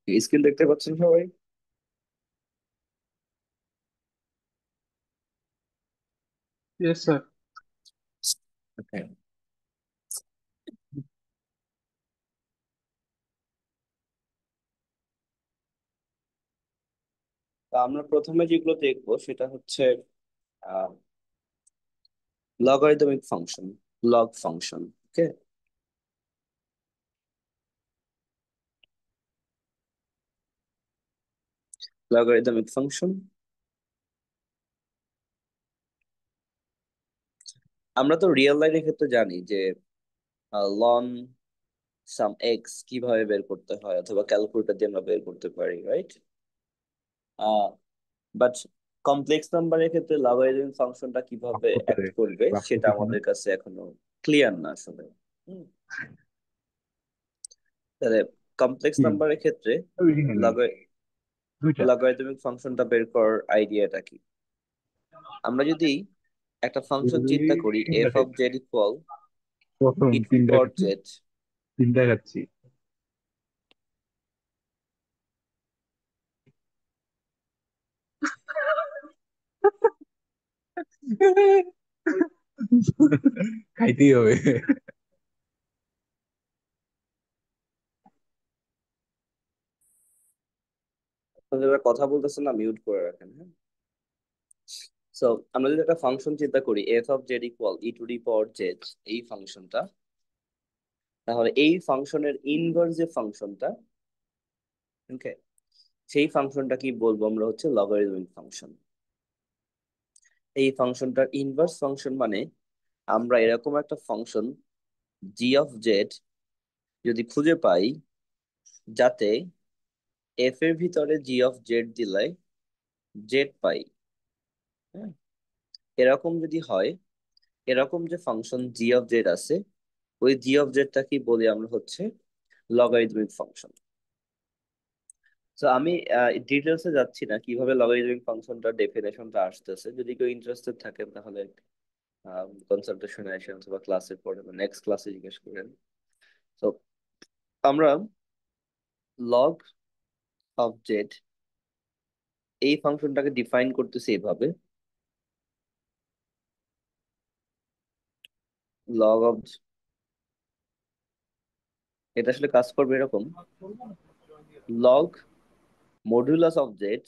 Screen দেখতে পাচ্ছেন সবাই? Yes, sir. ওকে। তো আমরা প্রথমে যেগুলো দেখবো সেটা হচ্ছে লগারিদমিক ফাংশন, লগ ফাংশন। ওকে। লগারিদমিক ফাংশন আমরা তো রিয়েল লাইফের ক্ষেত্রে জানি যে লন সাম এক্স কিভাবে বের করতে হয়, অথবা ক্যালকুলেটর দিয়ে আমরা বের করতে পারি, রাইট? বাট কমপ্লেক্স নাম্বারের ক্ষেত্রে লগারিদমিক ফাংশনটা কিভাবে অ্যাক্ট করবে ক্লাস সেটা করতেছি না। আমাদের কাছে এখনো ক্লিয়ার না আসলে। হুম। তাহলে কমপ্লেক্স কি? নাম্বারের ক্ষেত্রে বেশি খাইনি, দুইটা। লগারিদমিক ফাংশনটা বের করার আইডিয়াটা কি? আমরা যদি একটা ফাংশন দুই, চিন্তা করি, তিনটা এফ অফ খাইছি। জেড ইকুয়াল প্রথম ই টু দি তিনটা পাওয়ার খাচ্ছি, জেড। তিনটা খাচ্ছি। খাইতেই হবে। যারা কথা বলতেছেন না, মিউট করে রাখেন, হ্যাঁ? সো আমরা যদি একটা ফাংশন চিন্তা করি, F of Z equal E to the power Z, এই ফাংশনটা, তাহলে এই ফাংশনের ইনভার্স যে ফাংশনটা, ওকে, সেই ফাংশনটা কি বলবো আমরা, হচ্ছে লগারিদমিক ফাংশন। এই ফাংশনটার ইনভার্স ফাংশন মানে আমরা এরকম একটা ফাংশন জি অফ জেড যদি খুঁজে পাই, যাতে এফ এর ভিতরে জি অফ জেড দিলে জেড পাই, হ্যাঁ? এরকম যদি হয়, এরকম যে ফাংশন জি অফ জেড আছে, ওই জি অফ জেডটা কি বলি আমরা, হচ্ছে লগারিদমিক ফাংশন। তো আমি ডিটেলসে যাচ্ছি না কিভাবে লগারিদমিক ফাংশনটার ডেফিনেশনটা আসতেছে। যদি কেউ ইন্টারেস্টেড থাকেন তাহলে কনসালটেশনে আসেন, অথবা ক্লাসের পরে নেক্সট ক্লাসে জিজ্ঞেস করেন। তো আমরা লগ অফ জেড এই ফাংশনটাকে ডিফাইন করতেছি এভাবে, লগ অফ, এটা আসলে কাজ করবে এরকম: লগ মডুলাস অফ জেড।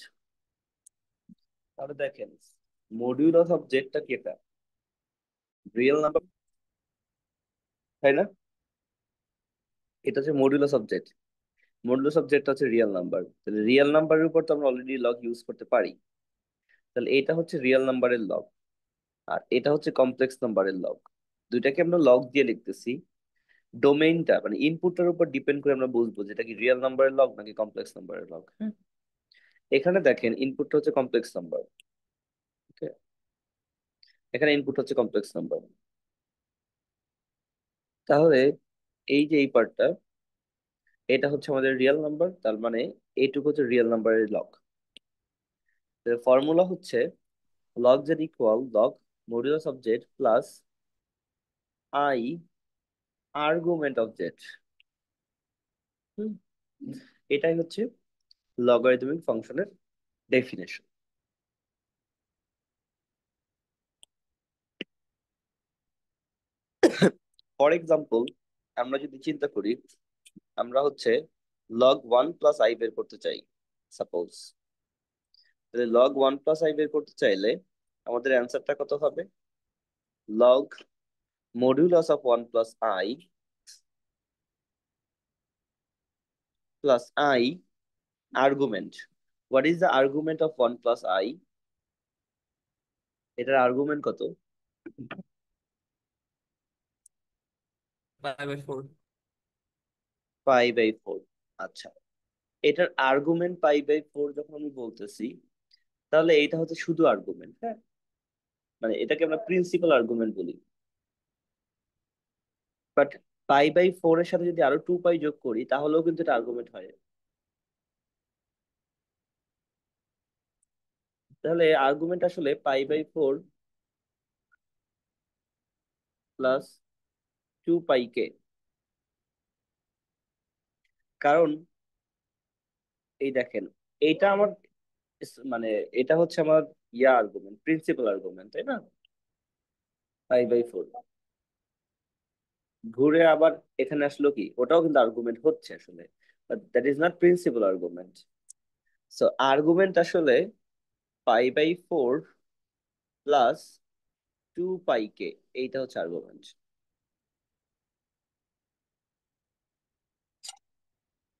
তাহলে দেখেন, মডিউলাস অফ জেডটা কি? এটা রিয়েল নাম্বার, তাই না? এটা হচ্ছে modulus of Z. Modulus of জেডটা হচ্ছে রিয়েল নাম্বার। তাহলে রিয়েল নাম্বারের উপর তো আমরা অলরেডি লগ ইউজ করতে পারি। তাহলে এটা হচ্ছে রিয়েল নাম্বারের লগ, আর এটা হচ্ছে কমপ্লেক্স নাম্বারের লগ। দুইটাকে আমরা লগ দিয়ে লিখতেছি। ডোমেইনটা মানে ইনপুটটার উপর ডিপেন্ড করে আমরা বুঝবো যেটা কি রিয়েল নাম্বারের লগ নাকি কমপ্লেক্স নাম্বারের লগ। হ্যাঁ, এখানে দেখেন ইনপুটটা হচ্ছে কমপ্লেক্স নাম্বার। ওকে, এখানে ইনপুট হচ্ছে কমপ্লেক্স নাম্বার। তাহলে এই যে এই পার্টটা, এটা হচ্ছে আমাদের রিয়েল নাম্বার, তার মানে এইটুকু হচ্ছে রিয়েল নাম্বারের লগ। ফর্মুলা হচ্ছে log Z equal log modulus of Z plus I argument of Z. এটাই হচ্ছে লগারিদমিক ফাংশনের ডেফিনেশন। ফর এক্সাম্পল, আমরা যদি চিন্তা করি, আমরা হচ্ছে লগ ওয়ান প্লাস আই বের করতে চাই, সাপোজ। তাহলে লগ ওয়ান প্লাস আই বের করতে চাইলে আমাদের অ্যান্সারটা কত হবে? Log modulus of one plus I plus I argument. What is the argument of one plus I? এটার আর্গুমেন্ট কত? 5/4। 5/4। আচ্ছা, এটার আর্গুমেন্ট 5/4 যখন আমি বলতেছি, তাহলে এইটা হচ্ছে শুধু আর্গুমেন্ট, হ্যাঁ? মানে এটাকে আমরা প্রিন্সিপাল আর্গুমেন্ট বলি। বাট 5/4 এর সাথে যদি আরো 2 পাই যোগ করি, তাহলেও কিন্তু এটা আর্গুমেন্ট হয়। তাহলে আর্গুমেন্ট আসলে 5/4 প্লাস 2 পাই কে। কারণ এই দেখেন, এইটা আমার মানে এটা হচ্ছে আমার আর্গুমেন্ট, প্রিন্সিপাল আর্গুমেন্ট, তাই না? 5/4 ঘুরে আবার এখানে আসলো কি, ওটাও কিন্তু আর্গুমেন্ট হচ্ছে আসলে, but that is not principal argument. So argument আসলে 5/4 প্লাস 2π এইটা হচ্ছে আর্গুমেন্ট।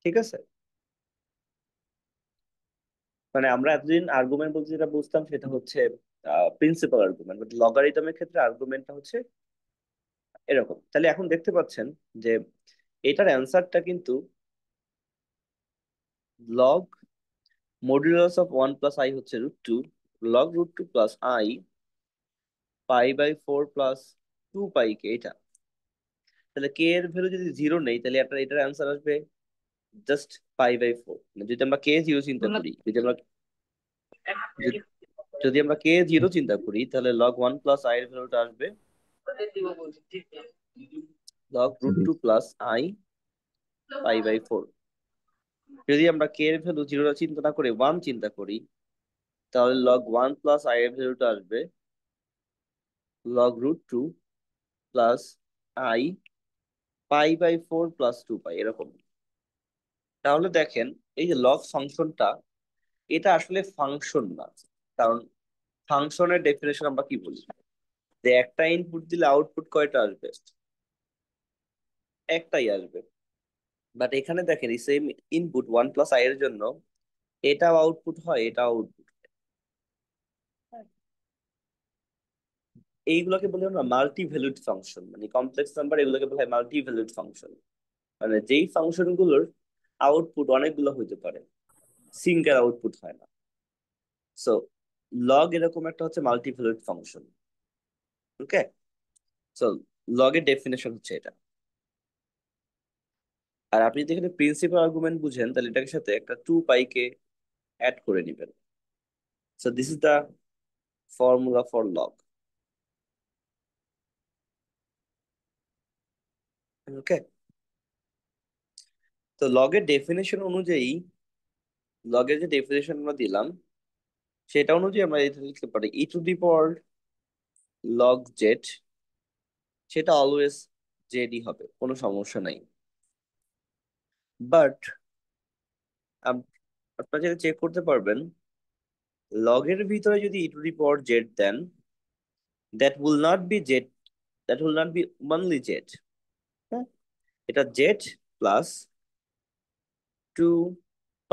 ঠিক আছে, মানে আমরা এতদিন আর্গুমেন্ট বলতে যেটা বুঝতাম সেটা হচ্ছে প্রিন্সিপাল আর্গুমেন্ট, বাট লগারিদমের ক্ষেত্রে আর্গুমেন্টটা হচ্ছে এরকম। তাহলে এখন দেখতে পাচ্ছেন যে এটার অ্যান্সারটা কিন্তু লগ মডুলাস অফ 1 + i হচ্ছে √2, লগ √2 প্লাস i, π/4 প্লাস 2π এটা। তাহলে কে এর ভ্যালু যদি জিরো নেই, তাহলে আপনার এটার অ্যান্সার আসবে জাস্ট π/4। যদি আমরা কে জিরো চিন্তা করি, যদি যদি আমরা কে জিরো চিন্তা করি, তাহলে লগ 1 + i এর ভ্যালুটা আসবে লগ √2 প্লাস i π/4। যদি আমরা কে এর ভ্যালু জিরো চিন্তা না করে 1 চিন্তা করি, তাহলে লগ 1 + i এর ভ্যালুটা আসবে log √2 প্লাস i π/4 প্লাস 2π এরকম। তাহলে দেখেন, এই যে লগ ফাংশনটা, এটা আসলে ফাংশন না। কারণ ফাংশনের ডেফিনেশন আমরা কি বলি, যে একটা ইনপুট দিলে আউটপুট কয়টা আসবে, একটাই আসবে। বাট এখানে দেখেন এই সেম ইনপুট 1 + i এর জন্য এটাও আউটপুট হয়, এটাও আউটপুট। এইগুলোকে বলি আমরা মাল্টি ভ্যালুড ফাংশন, মানে কমপ্লেক্স নাম্বার এগুলোকে বলা হয় মাল্টি ভ্যালুড ফাংশন। মানে যেই ফাংশন গুলোর আউটপুট অনেকগুলো হইতে পারে, সিঙ্গেল আউটপুট হয় না। সো লগ এরকম একটা হচ্ছে মাল্টি ভ্যালুড ফাংশন। ওকে, সো লগের ডেফিনেশন হচ্ছে এটা। আর আপনি যদি এখানে প্রিন্সিপাল আর্গুমেন্ট বুঝেন, তাহলে এটার সাথে একটা 2π অ্যাড করে নেবেন। So this is the formula for log. Okay, তো লগের ডেফিনেশন অনুযায়ী, লগের যে ডেফিনেশন আমরা দিলাম সেটা অনুযায়ী আমরা এটা লিখতে পারি e⁻, লগ জেড, সেটা অলওয়েজ জেডই হবে, কোনো সমস্যা নাই। বাট আপনারা যেটা চেক করতে পারবেন, লগের ভিতরে যদি e⁻z দেন, that will not be Z, that will not be only Z. হ্যাঁ, এটা জেড প্লাস 2π।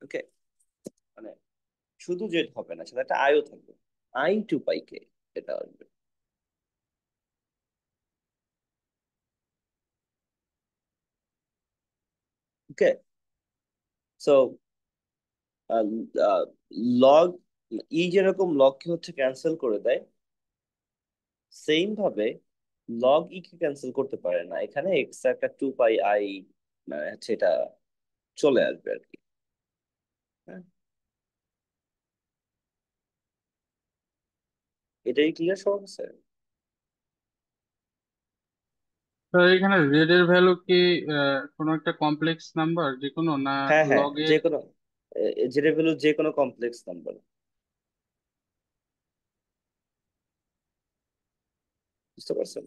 ওকে, মানে শুধু জেড হবে না, সেটা একটা আইও থাকবে, i 2π এটা আসবে। ওকে, সো লগ ই যেরকম লগকে হচ্ছে ক্যান্সেল করে দেয়, সেম ভাবে লগ ই কে ক্যান্সেল করতে পারে না। এখানে এক্সট্রা একটা 2πi মানে হচ্ছে এটা চলে আসবে আর কি। হ্যাঁ, এটাই ক্লিয়ার সবার কাছে? তো এখানে জেড এর ভ্যালু কি কোনো একটা কমপ্লেক্স নাম্বার যে কোনো না হ্যাঁ হ্যাঁ, যে লগের? কোনো জেড ভ্যালু যে কোনো কমপ্লেক্স নাম্বার, বুঝতে পারছেন?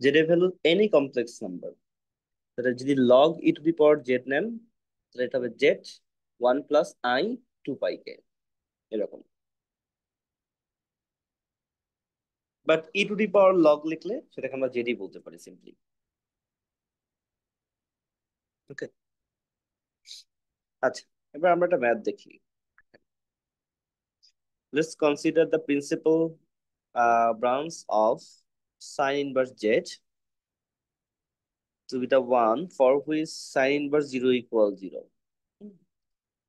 জেড এর ভ্যালু এনি কমপ্লেক্স নাম্বার, তাহলে যদি লগ e⁻z নেন, তাহলে এটা হবে জেড 1 + i 2π এরকম। বাট e⁻ লগ লিখলে সেটাকে আমরা জেডই বলতে পারি সিম্পলি। ওকে, আচ্ছা, এবার আমরা একটা ম্যাথ দেখি। Let's consider the principal branch of sine inverse z to be the one for which sine inverse 0 equals 0.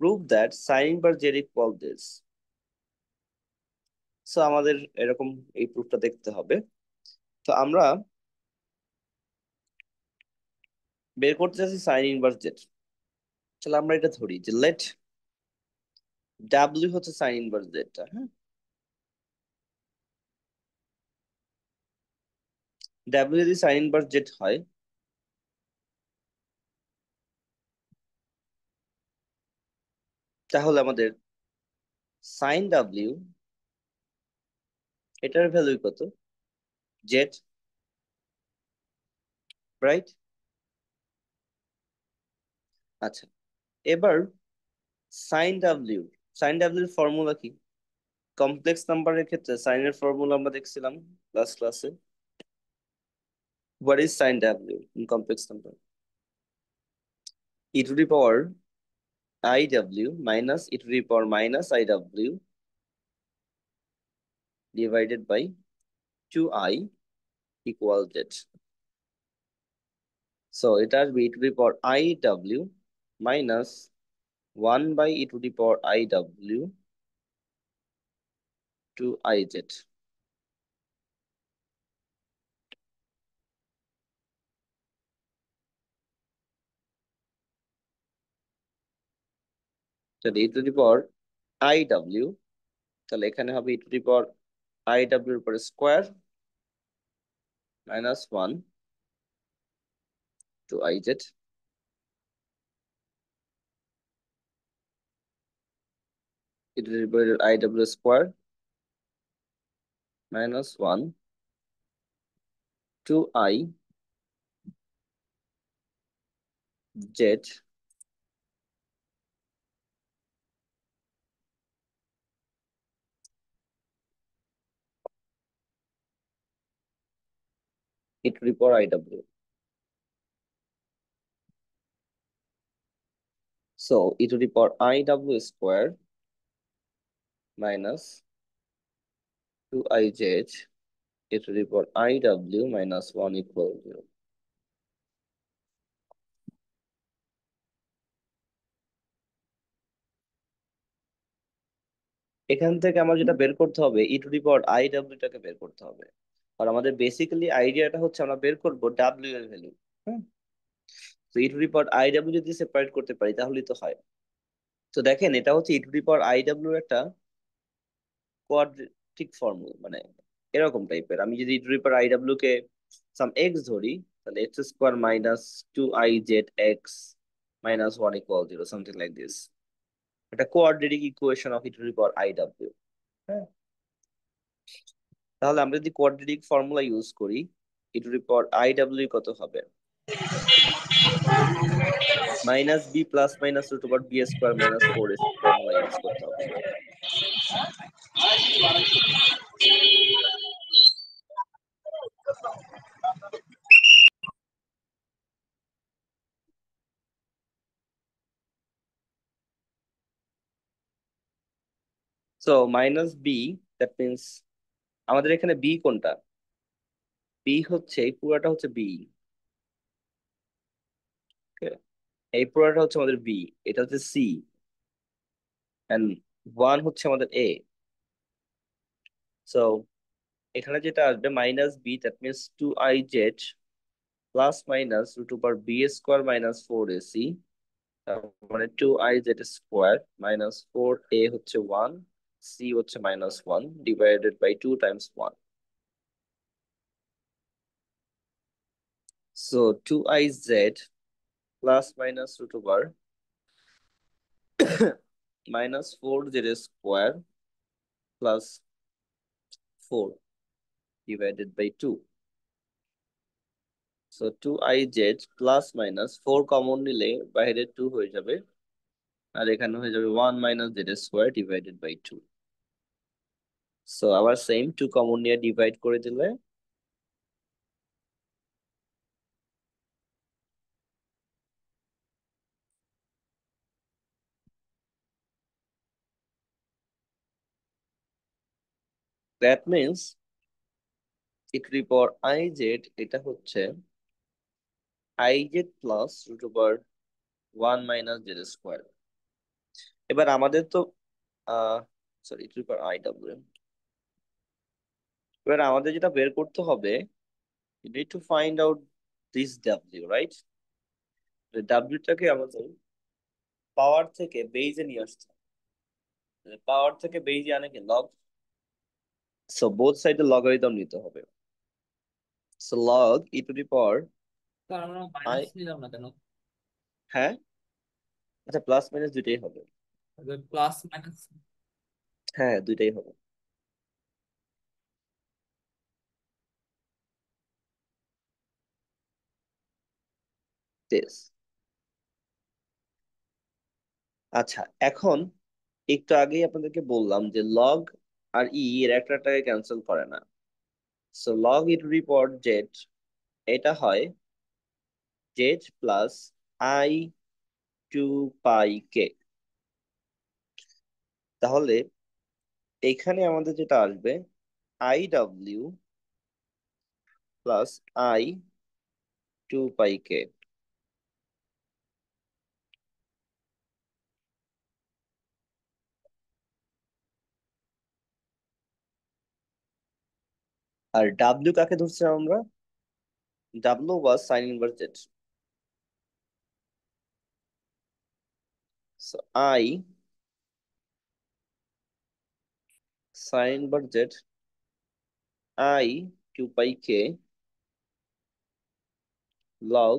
Prove that sine inverse z equal this. So আমাদের এরকম এই প্রুফটা দেখতে হবে। তো আমরা বের করতে চাচ্ছি সাইন ইনভার্স জেড। তাহলে আমরা এটা ধরি যে লেট ডাব্লিউ হচ্ছে সাইন ইনভার্স জেডটা। হ্যাঁ, ডাব্লিউ যদি সাইন ইনভার্স জেড হয়, তাহলে আমাদের সাইন ডাব্লিউ এটার ভ্যালু কত? Z, right? আচ্ছা, এবার সাইন ডাব্লিউর ফর্মুলা কি? কমপ্লেক্স নাম্বারের ক্ষেত্রে সাইনের ফর্মুলা আমরা দেখছিলাম লাস্ট ক্লাসে। What is sine W in complex number? E to the power i W minus e to the power minus i W divided by 2i equal Z. So এটা আসবে ই to the power i W minus 1 by e to the power i W to i Z. যদি e to the power i W, তাহলে এখানে হবে ই to the power i ডাব্লিউর উপরে square minus 1 to i Z, e to the power i W square minus 1 to i Z e to the power i W. So e to the power i W square minus 2i Z e to the power i W minus 1 equal 0। এখান থেকে আমার যেটা বের করতে হবে, ই to the power I ডাব্লিউটাকে বের করতে হবে। আর আমাদের বেসিক্যালি আইডিয়াটা হচ্ছে আমরা বের করবো ডাব্লিউ এর ভ্যালু। হ্যাঁ, তো e to the power i W যদি সেপারেট করতে পারি তাহলেই তো হয়। তো দেখেন, এটা হচ্ছে e to the power i W একটা কোয়াড্রেটিক ফর্মুলা, মানে এরকম টাইপের। আমি যদি e to the power i W কে সাম এক্স ধরি, তাহলে X square minus 2i Z X minus 1 equal 0, something like this. এটা quadratic equation of e to the power i W. হ্যাঁ, তাহলে আমরা যদি কোয়াড্রেটিক ফর্মুলা ইউজ করি, e to the power i W কত হবে? Minus B plus minus root over B square minus 4ac formula use করতে হবে। So minus B, that means আমাদের এখানে বি কোনটা? বি হচ্ছে এই পুরাটা হচ্ছে বি। এই পুরাটা হচ্ছে আমাদের বি, এটা হচ্ছে সি, এন্ড 1 হচ্ছে আমাদের এ। সো এখানে যেটা আসবে minus B, that means 2i z plus minus root over B square minus 4ac, মানে 2i Z square minus 4a হচ্ছে 1, সি হচ্ছে minus 1 divided by 2 times 1। So 2i z plus minus root over minus 4z square plus 4 divided by 2। So 2i z plus minus 4 common নিলে বাইরে 2 হয়ে যাবে, আর এখানে হয়ে যাবে 1 minus z square divided by 2। So আবার সেম 2 কমন নিয়ে divide করে দিলে that means e to the power i z এটা হচ্ছে i z plus root over 1 minus z square. এবার আমাদের তো sorry, e to the power i ডাব্লিউ, এবার আমাদের যেটা বের করতে হবে, you need to find out this w, right? ডাব্লিউটাকে আমাদের পাওয়ার থেকে বেইজে নিয়ে আসতে হবে। পাওয়ার থেকে বেইজে আনে কি লগ, সো বোথ সাইডে লগারিদম নিতে হবে। So log e to the power তো আমরা আই, মাইনাস নিলাম না কেন? হ্যাঁ, আচ্ছা প্লাস মাইনাস দুইটাই হবে। Plus minus. হ্যাঁ, দুইটাই হবে। This. আচ্ছা, এখন একটু আগেই আপনাদেরকে বললাম যে লগ আর ই এর একটাকে ক্যান্সেল করে না। So log e to the power z, এটা হয় z plus i two pi k. তাহলে এখানে আমাদের যেটা আসবে আই ডাব্লিউ plus i two pi k. আর ডাব্লিউ কাকে ধরছি আমরা? ডাব্লিউ was sine inverse z. So i sine inverse z i two pi k log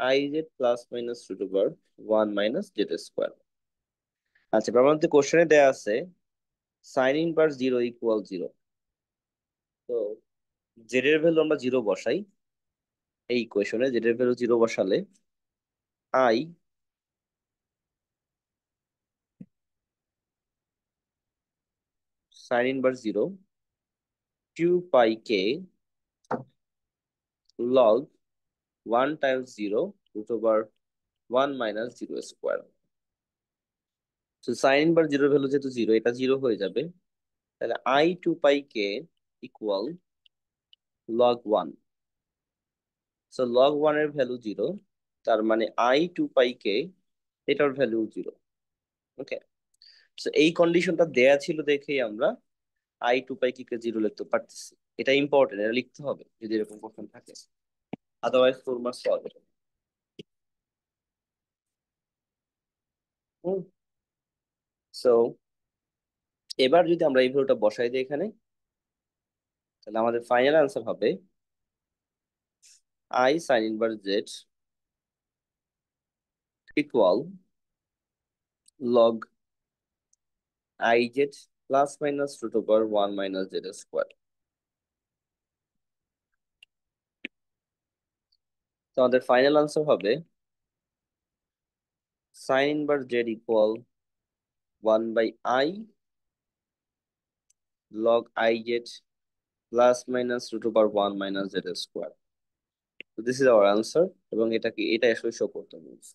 i z plus minus root over one minus z square. আচ্ছা, আমাদের কোশ্চেনে দেয়া আছে sine inverse zero equal zero. তো জেড এর ভ্যালু আমরা zero বসাই। এই ইকুয়েশনে জেড এর ভ্যালু জিরো বসালে i sine inverse zero two pi k log one times zero root over one minus zero square. তো সাইন ইনভার্স জিরো ভ্যালু যেহেতু জিরো, এটা জিরো হয়ে যাবে। তাহলে i two pi k equal log one. So log one এর value zero, তার মানে I two pi কে এটার ভ্যালু জিরো। ওকে, তো এই কন্ডিশনটা দেয়া ছিল দেখেই আমরা i two pi k zero লিখতে পারতেছি। এটা ইম্পর্টেন্ট, এটা লিখতে হবে যদি এরকম কোশ্চেন থাকে, আদারওয়াইজ 4 মার্কস পাওয়া যাবে। সো এবার যদি আমরা এই ভ্যালুটা বসাই দিই এখানে, তাহলে আমাদের ফাইনাল আনসার হবে i sine inverse z equal log i z plus minus root over one minus z square. তো আমাদের ফাইনাল আনসার হবে sine inverse z equal one by i log i z plus minus root over one minus z square. তো this is our answer, এবং এটা আসলে show করতে বলছে।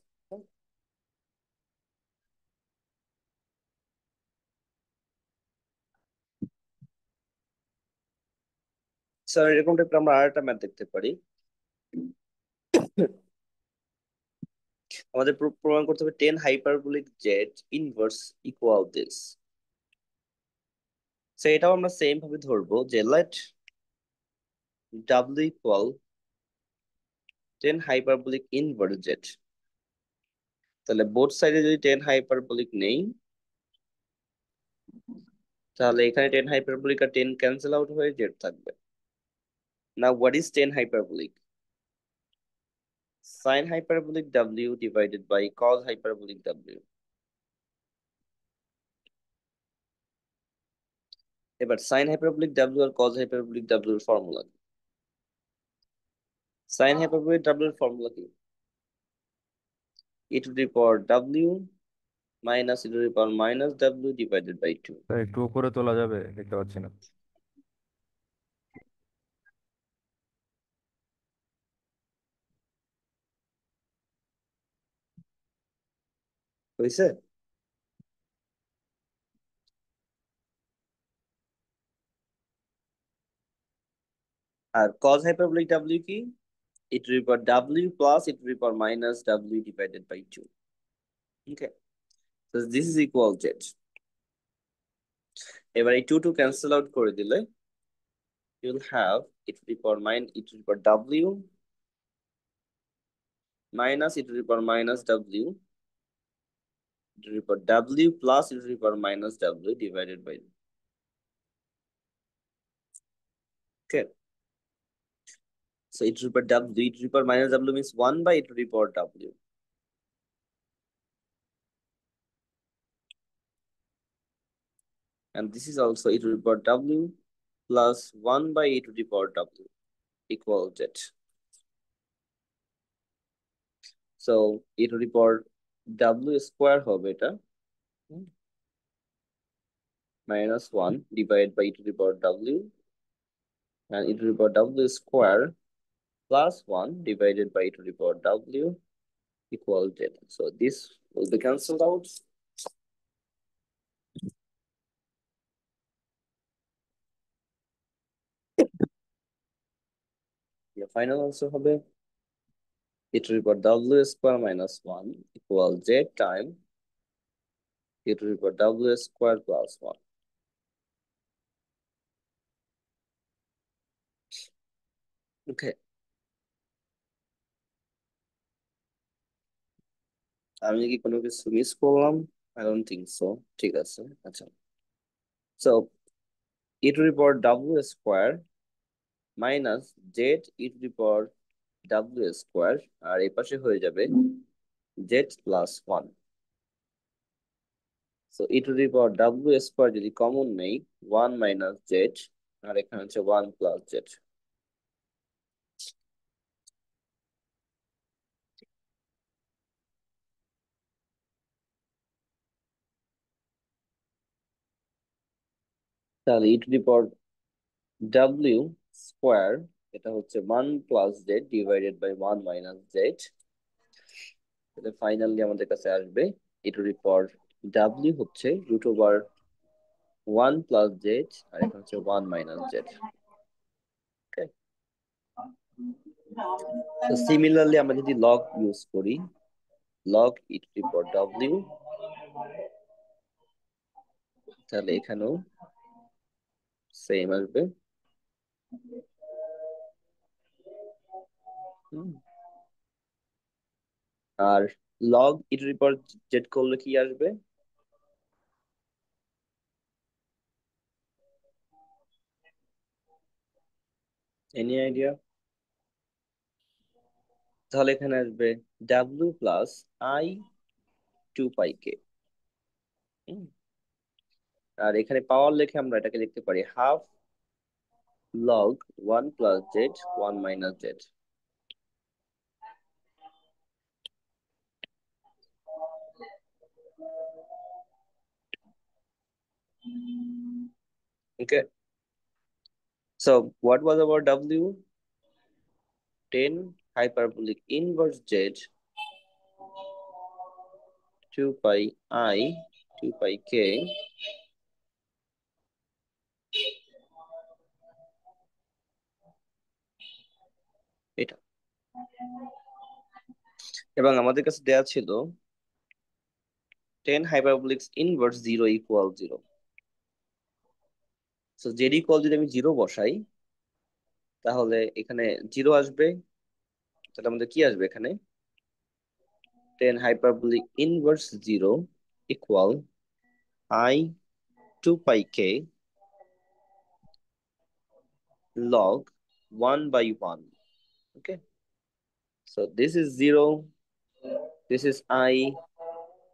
Sir এরকম টাইপের আমরা আরেকটা ম্যাথ দেখতে পারি। আমাদের প্রমাণ করতে হবে tan hyperbolic Z inverse equal this. So এটাও আমরা সেম ভাবে ধরবো যে let W equal tan hyperbolic inverse Z. তাহলে বোথ সাইডে যদি টেন হাইপারবোলিক নেই, তাহলে এখানে টেন হাইপারবোলিক আর টেন ক্যান্সেল আউট হয়ে জেড থাকবে। না, what is tan hyperbolic? Sine hyperbolic W divided by cos hyperbolic W. এবার সাইন হাইপারবোলিক ডাব্লিউ আর কজ হাইপারবোলিক ডাব্লিউ এর ফর্মুলা। সাইন হাইপারবোলিক ডাব্লিউ এর ফর্মুলা কি? e to the power w minus e to the power minus w divided by 2। তা একটু উপরে তোলা যাবে? দেখতে পাচ্ছি না। হয়েছে? আর cos hyperbolic w কি? e to the power w plus e to the power minus w divided by 2। Okay, so this is equal z। এবার এই 2 cancel out করে দিলে you will have e to the power e to the power w minus e to the power minus w e to the power w plus e to the power minus w divided by। Okay, So e to the power w, e to the power minus w means 1 by e to the power w. And this is also e to the power w plus 1 by e to the power w equal z. So e to the power w square হবে এটা minus 1 divided by e to the power w, and e to the power w square plus 1 divided by e to the power w equal z. So this will be cancelled out. The final answer হবে e to the power w square minus 1 equal z time e to the power w square plus 1. Okay, আমি কি কোনো কিছু miss করলাম? I don't think so. ঠিক আছে, আচ্ছা। So e to the power w square minus z e to the power w square আর এই পাশে হয়ে যাবে z plus 1. So e to the power w square যদি কমন নেই 1 minus z আর এখানে হচ্ছে 1 plus z. তাহলে e to the power w square এটা হচ্ছে 1 plus z divided by 1 minus z. তাহলে ফাইনালি আমাদের কাছে আসবে e to the power w হচ্ছে root over 1 plus z আর এখানে হচ্ছে 1 minus z. Okay. So similarly আমরা যদি log ইউজ করি log e to the power w, তাহলে এখানেও সেম আসবে। আর log e to the power z করলে কি আসবে? Any idea? তাহলে এখানে আসবে w plus I 2 pi k। আর এখানে পাওয়ার লিখে আমরা এটাকে লিখতে পারি half log 1 plus z 1 minus z। Okay, so what was our w? 10 hyperbolic inverse z 2 pi I 2 pi k এটা। এবং আমাদের কাছে দেয়া ছিল 10 hyperbolic inverse 0 equal 0। So z equal যদি আমি 0 বসাই তাহলে এখানে 0 আসবে, তাহলে আমাদের কি আসবে এখানে 10 hyperbolic inverse 0 equal I 2 pi k log 1 by 1. Okay, so this is 0, this is I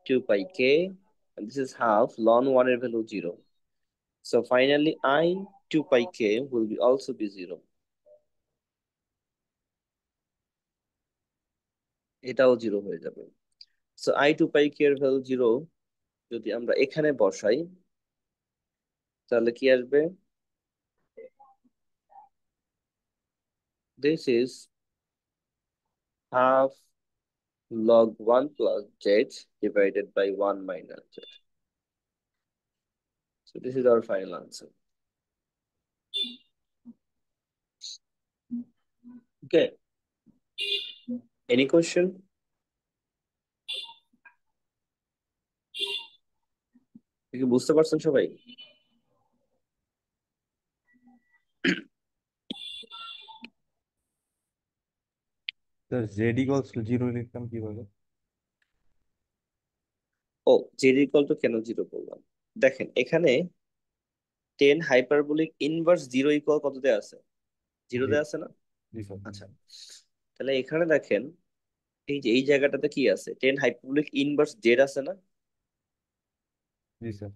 2 pi k, and this is half ln 1 এর value 0. So finally I 2 pi k will be also be 0. এটাও 0 হয়ে যাবে। So I 2 pi k এর value 0 যদি আমরা এখানে বসাই তাহলে কি আসবে? This is half log 1 plus z divided by 1 minus z. So this is our final answer. Okay, any question? কি বুঝতে পারছেন সবাই? Sir Z equals to zero লিখতাম কিভাবে? ও z equal to কেন 0 বললাম, দেখেন এখানে 10 হাইপারবোলিক ইনভার্স 0 ইকুয়াল কত দেয়া আছে? 0 দেয়া আছে না? জি স্যার। আচ্ছা, তাহলে এখানে দেখেন এই যে এই জায়গাটাতে কি আছে, টেন হাইপারবোলিক ইনভার্স জেড আছে না? জি স্যার।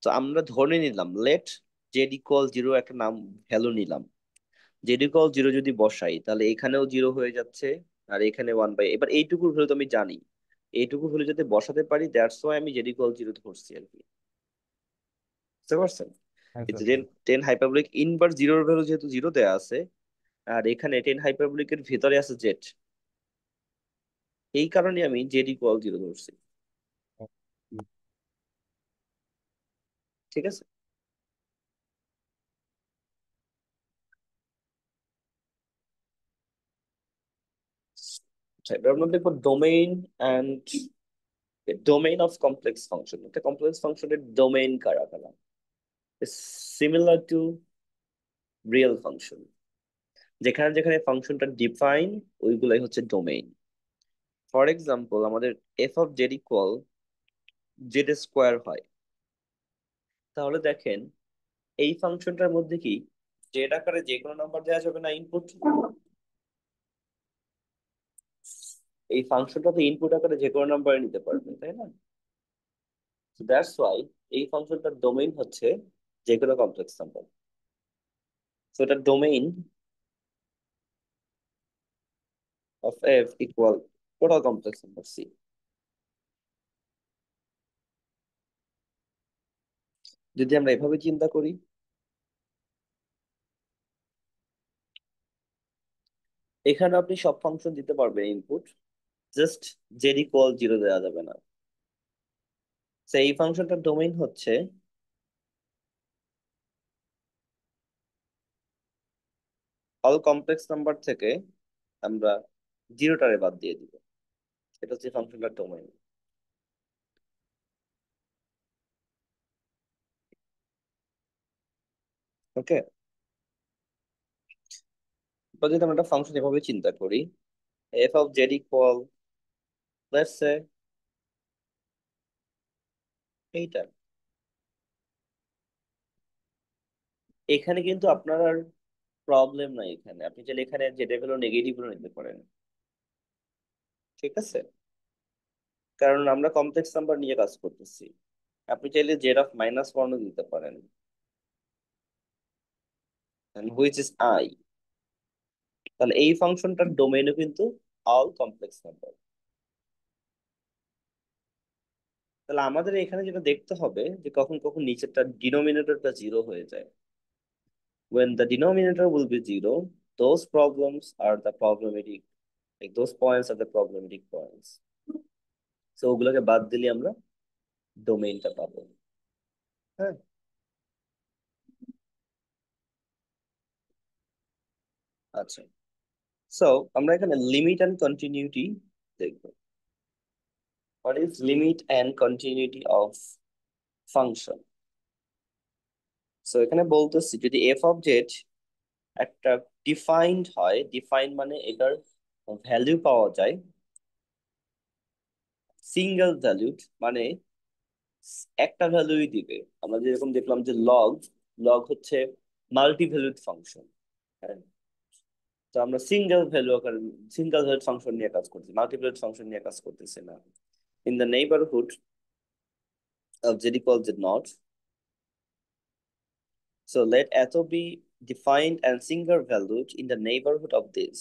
তো আমরা ধরে নিলাম লেট জেড ইকুয়াল জিরো একটা নাম ভ্যালু নিলাম। জেড ইকুয়াল জিরো যদি বসাই তাহলে এখানেও জিরো হয়ে যাচ্ছে, আর এখানে ওয়ান বাই, এবার এইটুকুর ভ্যালু তো আমি জানি, এইটুকু ভ্যালু যদি বসাতে পারি দ্যাটস ওয়াই আমি জেড ইকুয়াল জিরো ধরছি আর কি। বুঝতে পারছেন? হ্যাঁ এই স্যার। যে টেন হাইপারবোলিক ইনভার্স জিরোর ভ্যালু যেহেতু জিরো দেওয়া আছে, আর এখানে টেন হাইপারবোলিকের ভিতরে আছে জেড, এই কারণে আমি জেড ইকুয়াল জিরো ধরছি। ঠিক আছে। আচ্ছা, এবার আমরা দেখবো domain and domain of complex function. একটা কমপ্লেক্স ফাংশনের ডোমেইন কারা কারা? সিমিলার টু রিয়েল ফাংশন, যেখানে যেখানে ফাংশনটা ডিফাইন ওইগুলাই হচ্ছে ডোমেইন। ফর এক্সাম্পল আমাদের F of Z equal Z square হয়, তাহলে দেখেন এই ফাংশনটার মধ্যে কি জেড আকারে যে কোনো নাম্বার দেওয়া যাবে না ইনপুট? এই ফাংশনটাতে ইনপুট আকারে যে কোনো নাম্বার নিতে পারবে, তাই না? দ্যাটস ওয়াই এই ফাংশনটার ডোমেইন হচ্ছে যে কোনো কমপ্লেক্স নাম্বার। সো এটার domain of f equal total complex number c. যদি আমরা এভাবে চিন্তা করি, এখানে আপনি সব ফাংশন দিতে পারবেন input, just Z equal zero দেওয়া যাবে না। তো এই ফাংশনটার ডোমেইন হচ্ছে অল কমপ্লেক্স নাম্বার থেকে আমরা জিরোটারে বাদ দিয়ে দিব, এটা হচ্ছে ফাংশনটার ডোমেইন। ওকে, এবার যদি আমরা একটা ফাংশন এভাবে চিন্তা করি, F of Z equal let's say এইটা, এখানে কিন্তু আপনার আর প্রবলেম নাই, এখানে আপনি চাইলে এখানে জেড এর ভ্যালু নেগেটিভ নিতে পারেন। ঠিক আছে, কারণ আমরা কমপ্লেক্স নাম্বার নিয়ে কাজ করতেছি। আপনি চাইলে জেড অফ মাইনাস ওয়ানও দিতে পারেন, হুইচ ইজ আই। তাহলে এই ফাংশনটার ডোমেইনও কিন্তু অল কমপ্লেক্স নাম্বার। তাহলে আমাদের এখানে যেটা দেখতে হবে যে কখন কখন নিচেরটা ডিনোমিনেটরটা জিরো হয়ে যায়। when the denominator will be zero, those problems are the problematic, like those points are the problematic points. So ওগুলোকে বাদ দিলে আমরা ডোমেইনটা পাবো। হ্যাঁ, আচ্ছা। সো আমরা এখানে লিমিট এন্ড কন্টিনিউটি দেখবো। What is limit and continuity of function? So এখানে বলতেছি যদি এফ অফ জেড একটা ডিফাইন্ড হয়, ডিফাইন্ড মানে এটার ভ্যালু পাওয়া যায় সিঙ্গেল ভ্যালুড, মানে একটা ভ্যালুই দিবে। আমরা যেরকম দেখলাম যে লগ, লগ হচ্ছে মাল্টি ভ্যালুড ফাংশন। হ্যাঁ, তো আমরা সিঙ্গেল ভ্যালু আকারে সিঙ্গেল ভ্যালুড ফাংশন নিয়ে কাজ করছি, মাল্টি ভ্যালুড ফাংশন নিয়ে কাজ করতেছি না। In the neighbourhood of z equals z naught, so let এত be defined and single valued in the neighborhood of this।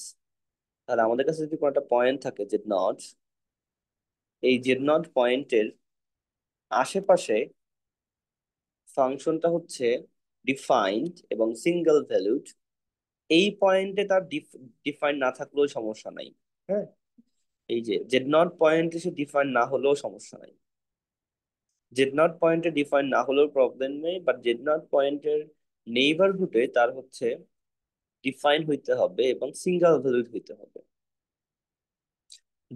তাহলে আমাদের কাছে যদি কোনো একটা পয়েন্ট থাকে z naught, এই z naught পয়েন্টের আশেপাশে ফাংশনটা হচ্ছে ডিফাইন্ড এবং সিঙ্গেল ভ্যালুড, এই পয়েন্টে তার ডিফাইন না থাকলেও সমস্যা নাই। হ্যাঁ, এই যে জেড নট পয়েন্টে সে ডিফাইন না হলেও সমস্যা নাই, জেড নট পয়েন্টে ডিফাইন না হলেও প্রবলেম নেই, বাট জেড নট পয়েন্টের নেইবারহুডে তার হচ্ছে ডিফাইন হইতে হবে এবং সিঙ্গেল ভ্যালুড হইতে হবে,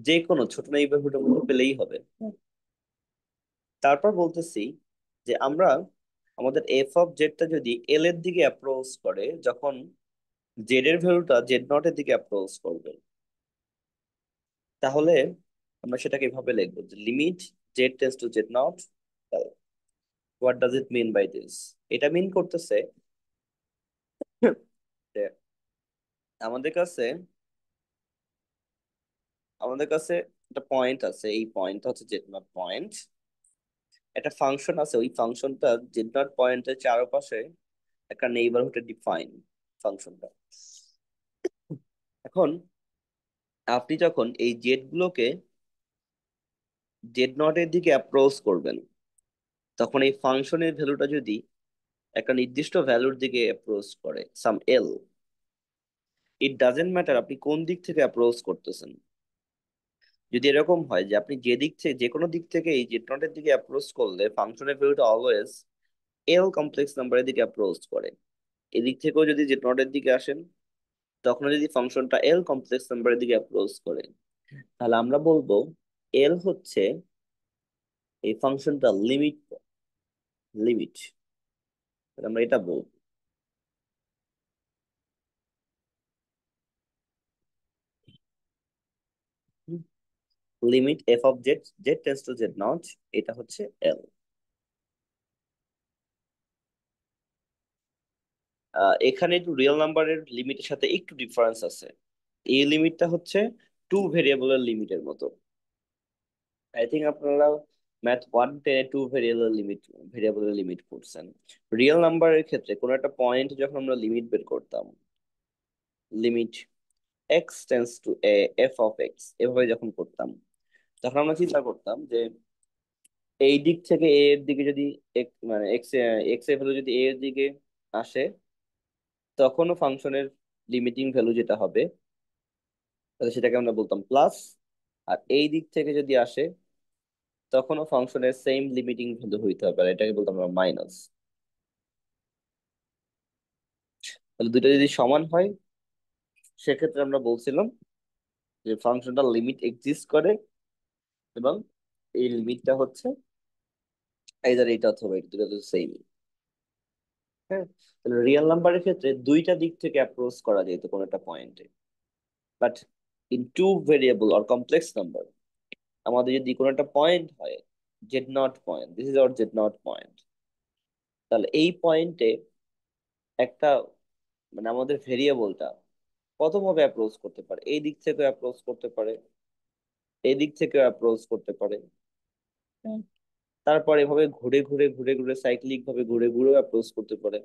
যে কোনো ছোট নেইবারহুডের মধ্যে পেলেই হবে। তারপর বলতেছি যে আমরা আমাদের এফ অফ জেডটা যদি এল এর দিকে অ্যাপ্রোচ করে, যখন জেড এর ভ্যালুটা জেড নট এর দিকে অ্যাপ্রোচ করবে, তাহলে আমরা সেটাকে এভাবে লিখবো যে limit Z tends to z naught. What does it mean by this? এটা মিন করতেছে যে আমাদের কাছে আমাদের কাছে একটা পয়েন্ট আছে, এই পয়েন্টটা হচ্ছে জেড নট পয়েন্ট। একটা ফাংশন আছে, ওই ফাংশনটা জেড নট পয়েন্টের চারপাশে একটা নেইবারহুডে ডিফাইন ফাংশনটা। এখন আপনি যখন এই জেড গুলোকে জেড নট এর দিকে অ্যাপ্রোচ করবেন, তখন এই ফাংশনের ভ্যালুটা যদি একটা নির্দিষ্ট ভ্যালুর দিকে অ্যাপ্রোচ করে, সাম এল, ইট ডাজেন্ট ম্যাটার আপনি কোন দিক থেকে অ্যাপ্রোচ করতেছেন। যদি এরকম হয় যে আপনি যে দিক থেকে, যে কোনো দিক থেকে এই জেড নট এর দিকে অ্যাপ্রোচ করলে ফাংশনের ভ্যালুটা অলওয়েজ এল কমপ্লেক্স নাম্বারের দিকে অ্যাপ্রোচ করে, এদিক থেকেও যদি জেড নট এর দিকে আসেন, তখন যদি ফাংশনটা এল কমপ্লেক্স নাম্বারের দিকে অ্যাপ্রোচ করে, তাহলে আমরা বলবো এল হচ্ছে এই ফাংশনটা লিমিট। লিমিট আমরা এটা বলবো। Limit F of Z, Z tends to z not, এটা হচ্ছে এল। এখানে একটু রিয়েল নাম্বারের লিমিটের সাথে একটু ডিফারেন্স আছে। এই লিমিটটা হচ্ছে টু ভেরিয়েবলের লিমিটের মতো। আই থিঙ্ক আপনারা ম্যাথ 1 10 ভেরিয়েবলের লিমিট করছেন। রিয়েল নাম্বারের ক্ষেত্রে কোনো একটা পয়েন্ট যখন আমরা লিমিট বের করতাম, limit x tends two A F of x, এভাবে যখন করতাম, তখন আমরা চিন্তা করতাম যে এই দিক থেকে এ এর দিকে যদি মানে এক্স এক্স এর ভ্যালু যদি এ এর দিকে আসে, তখনও ফাংশনের লিমিটিং ভ্যালু যেটা হবে, তাহলে সেটাকে আমরা বলতাম প্লাস। আর এই দিক থেকে যদি আসে, তখনও ফাংশনের সেম লিমিটিং ভ্যালু হইতে হবে, আর এটাকে বলতাম আমরা মাইনাস। তাহলে দুটো যদি সমান হয়, সেক্ষেত্রে আমরা বলছিলাম যে ফাংশনটা লিমিট এক্সিস্ট করে, এবং এই লিমিটটা হচ্ছে আইদার এইটা অথবা এটা, দুটো তো সেম। হ্যাঁ, তাহলে রিয়েল নাম্বারের ক্ষেত্রে দুইটা দিক থেকে অ্যাপ্রোচ করা যেত কোনো একটা পয়েন্টে, but in two variable or complex number, আমাদের যদি কোনো একটা পয়েন্ট হয়, z naught point, this is our z naught point, তাহলে এই পয়েন্টে একটা মানে আমাদের ভেরিয়েবলটা কত ভাবে অ্যাপ্রোচ করতে পারে, এই দিক থেকে অ্যাপ্রোচ করতে পারে, এই দিক থেকে অ্যাপ্রোচ করতে পারে। হুম। তারপর এভাবে ঘুরে ঘুরে ঘুরে ঘুরে সাইক্লিক ভাবে ঘুরে ঘুরে অ্যাপ্রোচ করতে পারে,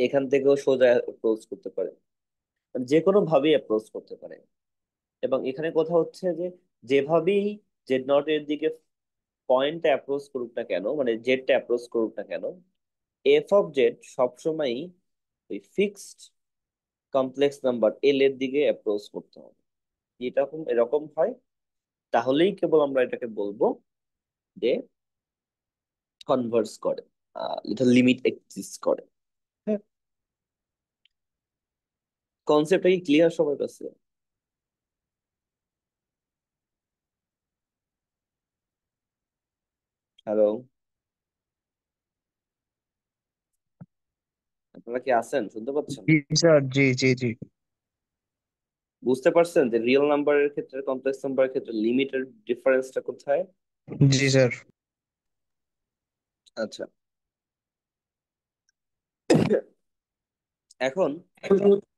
এখান থেকেও সোজা অ্যাপ্রোচ করতে পারে, মানে যে কোনো ভাবেই অ্যাপ্রোচ করতে পারে। এবং এখানে কথা হচ্ছে যে যেভাবেই জেড নট এর দিকে পয়েন্টটা অ্যাপ্রোচ করুক না কেন, মানে জেডটা অ্যাপ্রোচ করুক না কেন, এফ অফ জেড সবসময়ই ওই ফিক্সড কমপ্লেক্স নাম্বার এল এর দিকে অ্যাপ্রোচ করতে হবে। এরকম এরকম হয়, তাহলেই কেবল আমরা এটাকে বলবো যে কনভার্স করে, এটা লিমিট এক্সিস্ট করে। হ্যাঁ, কনসেপ্টটা কি ক্লিয়ার সবার কাছে? হ্যালো, আপনারা কি আছেন, শুনতে পাচ্ছেন? জি স্যার, জি জি জি। বুঝতে পারছেন যে রিয়েল নাম্বারের ক্ষেত্রে কমপ্লেক্স নাম্বারের ক্ষেত্রে লিমিটের ডিফারেন্সটা কোথায়? জি স্যার। আচ্ছা, এখন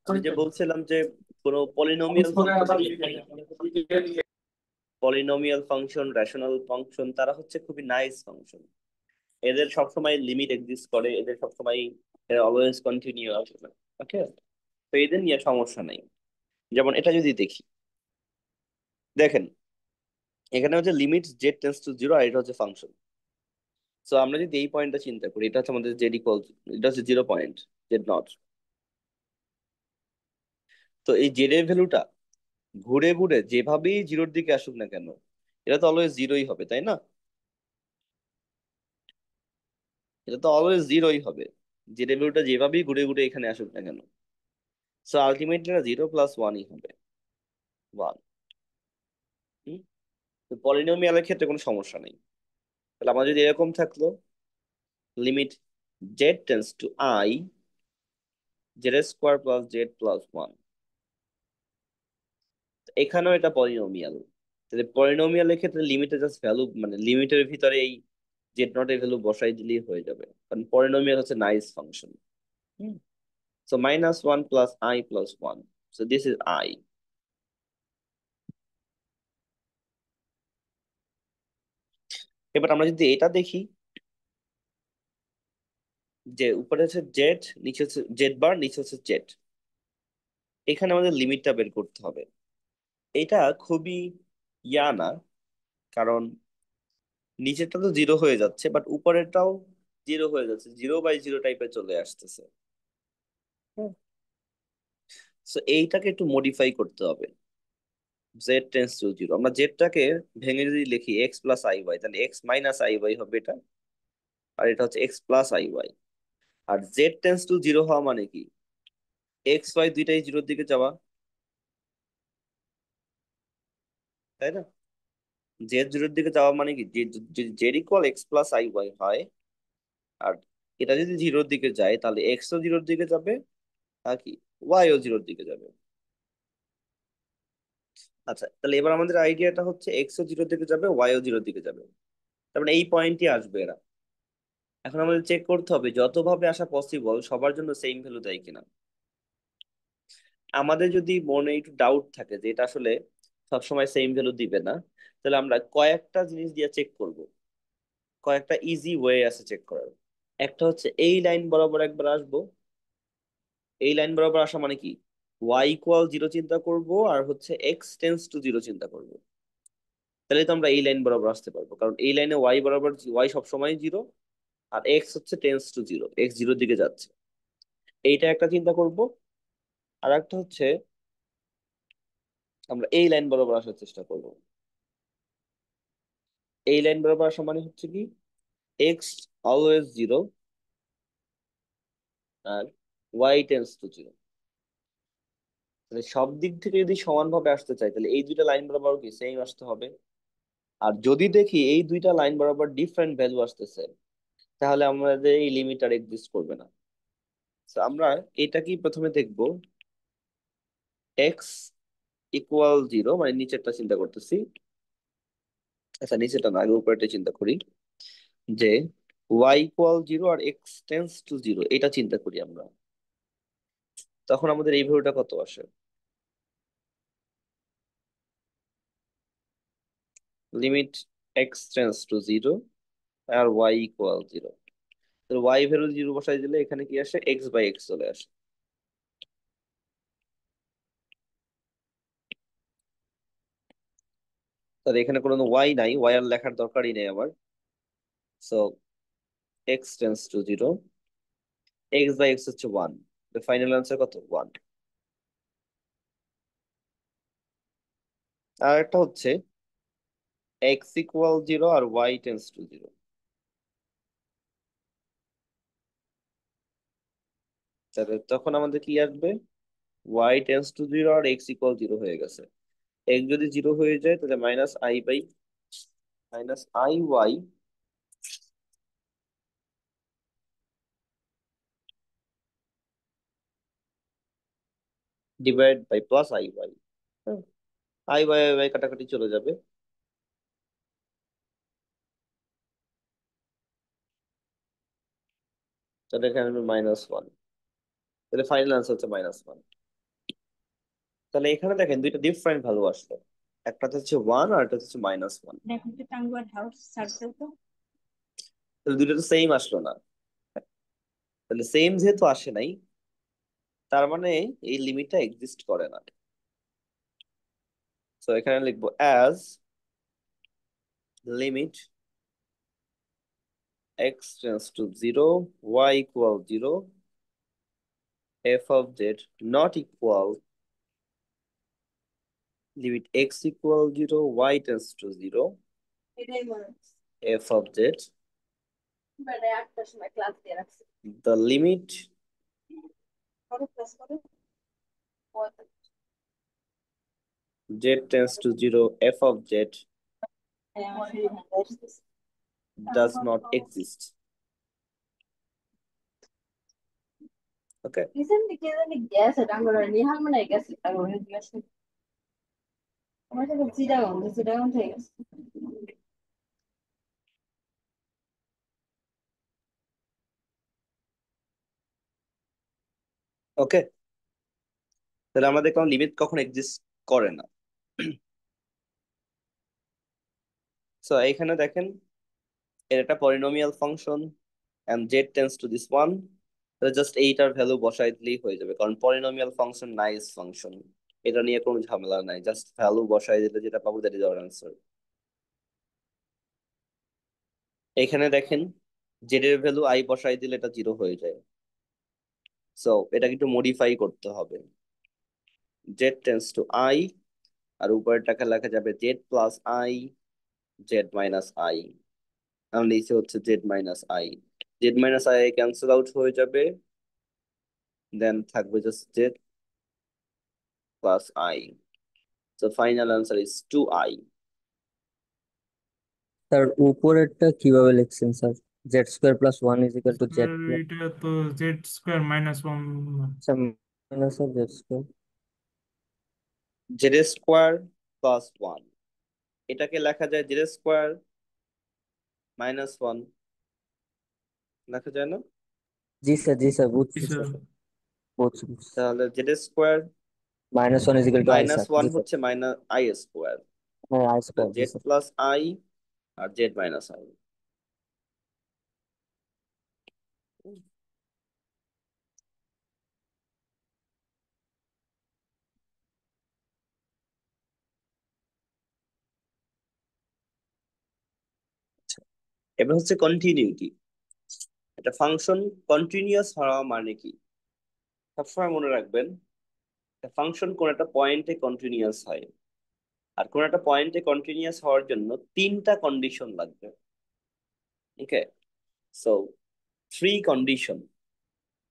আমি যে বলছিলাম যে কোনো polynomial function, polynomial function, rational function, তারা হচ্ছে খুবই নাইস ফাংশন। এদের সবসময় লিমিট এক্সিস্ট করে, এদের সবসময় অলওয়েজ কন্টিনিউয়াস। ওকে, তো এদের নিয়ে সমস্যা নাই। যেমন এটা যদি দেখি, দেখেন এখানে হচ্ছে limit Z tends to zero, আর এটা হচ্ছে ফাংশন। সো আমরা যদি এই পয়েন্টটা চিন্তা করি, এটা হচ্ছে আমাদের জেড ইকুয়াল, এটা হচ্ছে 0 পয়েন্ট, জেড নট। তো এই জেড এর ভ্যালুটা ঘুরে ঘুরে যেভাবেই জিরোর দিকে আসুক না কেন, এটা তো অলওয়েজ জিরোই হবে, তাই না? এটা তো অলওয়েজ জিরোই হবে, জেড এর ভ্যালুটা যেভাবেই ঘুরে ঘুরে এখানে আসুক না কেন। সো আলটিমেটলি এটা 0 + 1ই হবে, 1। তো পলিনোমিয়ালের ক্ষেত্রে কোনো সমস্যা নেই। তাহলে আমার যদি এরকম থাকলো, limit Z tends two i, Z square plus Z plus 1, এখানেও এটা পলিনোমিয়াল। তাহলে পলিনোমিয়ালের ক্ষেত্রে লিমিটের জাস্ট ভ্যালু, মানে লিমিটের ভিতরে এই জেড নট এর ভ্যালু বসাই দিলেই হয়ে যাবে, কারণ পলিনোমিয়াল হচ্ছে nice function. So -1 plus I plus 1. So this is I. এবার আমরা যদি এটা দেখি যে উপরে হচ্ছে জেড, নিচে হচ্ছে জেড বার, নিচে হচ্ছে জেড, এখানে আমাদের লিমিটটা বের করতে হবে। এটা খুবই না, কারণ নিচেরটা তো 0 হয়ে যাচ্ছে, বাট উপরেরটাও 0 হয়ে যাচ্ছে, 0/0 টাইপের চলে আসতেছে। সো এইটাকে একটু মডিফাই করতে হবে। জেড টেন্স টু 0, আমরা জেডটাকে ভেঙে যদি লিখি এক্স প্লাস আই ওয়াই, তাহলে এক্স মাইনাস আই ওয়াই হবে এটা, আর এটা হচ্ছে এক্স প্লাস আই ওয়াই। আর জেড টেন্স টু 0 হওয়া মানে কি, এক্স ওয়াই দুইটাই 0-র দিকে যাওয়া, তাই না? জেড 0-র দিকে যাওয়া মানে কি, z equal x plus i y হয়, আর এটা যদি 0-র দিকে যায় তাহলে এক্স ও 0-র দিকে যাবে, আর কি ওয়াই ও 0-র দিকে যাবে। আচ্ছা, তাহলে এবার আমাদের আইডিয়াটা হচ্ছে এক্স ও 0-র দিকে যাবে, ওয়াই ও 0-র দিকে যাবে, তার মানে এই পয়েন্টই আসবে এরা। এখন আমাদের চেক করতে হবে যতভাবে আসা পসিবল সবার জন্য সেম ভ্যালু দেয় কিনা। আমাদের যদি মনে একটু ডাউট থাকে যে এটা আসলে সবসময় সেম ভ্যালু দিবে না, তাহলে আমরা কয়েকটা জিনিস দিয়ে চেক করব। কয়েকটা ইজি ওয়ে আছে চেক করার। একটা হচ্ছে এই লাইন বরাবর একবার আসবো, এই লাইন বরাবর আসা মানে কি, ওয়াই ইকুয়াল 0 চিন্তা করব, আর হচ্ছে এক্স টেন্স টু 0 চিন্তা করব, তাহলে তো আমরা এই লাইন বরাবর আসতে পারবো, কারণ এই লাইনে ওয়াই বরাবর ওয়াই সবসময় 0, আর এক্স হচ্ছে টেন্স টু 0, এক্স 0-র দিকে যাচ্ছে, এইটা একটা চিন্তা করব। আর একটা হচ্ছে আমরা এই লাইন বরাবর আসার চেষ্টা করব। এই লাইন বরাবর আসা মানে হচ্ছে কি, এক্স অলওয়েজ 0 আর ওয়াই টেন্স টু 0। তাহলে সব দিক থেকে যদি সমানভাবে আসতে চাই তাহলে এই দুইটা লাইন বরাবর কি সেম আসতে হবে। আর যদি দেখি এই দুইটা লাইন বরাবর ডিফারেন্ট ভ্যালু আসতেছে, তাহলে আমাদের এই লিমিট আর এক্সিস্ট করবে না। তো আমরা এটা কি প্রথমে দেখব, এক্স ইকুয়াল 0, মানে নিচেরটা চিন্তা করতেছি। আচ্ছা, নিচেরটা না, আগে উপরেরটা চিন্তা করি, যে ওয়াই ইকুয়াল 0 আর এক্স টেন্স টু 0 এটা চিন্তা করি আমরা, তখন আমাদের এই ভ্যালুটা কত আসে, লিমিট এক্স টেন্স টু 0 আর ওয়াই ইকুয়াল 0। ওয়াই ভ্যালু 0 বসাই দিলে এখানে কি আসে, x/x চলে আসে। তাহলে এখানে কোনো ওয়াই নাই, ওয়াই আর লেখার দরকারই নেই আমার। So x tends to 0, x/x হচ্ছে 1, ফাইনাল আনসার কত, 1। আর একটা হচ্ছে এক্স ইকুয়াল 0 আর ওয়াই টেন্স টু 0, তাহলে তখন আমাদের কি আসবে, ওয়াই টেন্স টু 0 আর এক্স ইকুয়াল 0 হয়ে গেছে। এক্স যদি 0 হয়ে যায় তাহলে minus i y divide by plus i y. I y y কাটাকাটি চলে যাবে, তাহলে এখানে -1, তাহলে ফাইনাল আনসার হচ্ছে -1। তাহলে এখানে দেখেন দুইটা ডিফারেন্ট ভ্যালু আসলো, একটা হচ্ছে 1 আর একটা হচ্ছে -1। দেখুন তো টাঙ্গুয়ার হাউস সার্কেল তো তাহলে দুইটা তো সেম আসলো না, তাহলে সেম যেহেতু আসে নাই, তার মানে এই লিমিটটা এক্সিস্ট করে না। তো এখানে লিখবো as limit x tense to 0, y equal 0, f of z not equal limit x equal 0, y tends to 0, এটাই মনে হচ্ছে f of z, বেড়ে 8টার সময় ক্লাস দিয়ে রাখছে the limit কত ক্লাস করে z tends to 0, f of z আমার শরীর ভালো আসতেছে does not exist. Okay. Recently কে জানি গেছে টাঙ্গুয়ার নিহাল মনে হয় গেছে টাঙ্গুয়ার গেছে আমার সাথে চিটাগং থেকে গেছে ওকে, তাহলে আমাদের কোনো লিমিট কখন এক্সিস্ট করে না। সো এখানে দেখেন এর একটা polynomial function and z tends to this one, তাহলে জাস্ট এইটার ভ্যালু বসাই দিলেই হয়ে যাবে, কারণ পলিনোমিয়াল ফাংশন নাইস ফাংশন, এটা নিয়ে কোনো ঝামেলা নাই, জাস্ট ভ্যালু বসাই দিলে যেটা পাবো দ্যাট ইজ আওয়ার অ্যান্সার। এখানে দেখেন z এর ভ্যালু i বসাই দিলে এটা 0 হয়ে যায়, সো এটাকে একটু মডিফাই করতে হবে, z tends to i, আর উপরেরটাকে লেখা যাবে z plus i, z minus i, আর নিচে হচ্ছে z minus i, z minus i cancel out হয়ে যাবে, দেন থাকবে just z plus i, so final answer is 2i. Sir উপরেরটা কিভাবে লিখছেন sir? Z square plus one is equal to Z sir plus এটা তো Z square minus one. Minus of Z square. z square plus 1, এটাকে লেখা যায় z square minus 1, লেখা যায় না? জি স্যার বুঝছি স্যার স্যার, বুঝছি। তাহলে z square minus one is equal to i minus sir, 1 জি স্যার। হচ্ছে মাইনাস i স্কোয়ার, হ্যাঁ আই স্কোয়ার, z জি স্যার। প্লাস i আর z মাইনাস i। এবার হচ্ছে কন্টিনিউটি। একটা ফাংশন কন্টিনিউয়াস হওয়া মানে কি, সবসময় মনে রাখবেন ফাংশন কোন একটা পয়েন্টে কন্টিনিউয়াস হয়, আর কোন একটা পয়েন্টে কন্টিনিউয়াস হওয়ার জন্য 3টা কন্ডিশন লাগবে। ওকে, সো 3 কন্ডিশন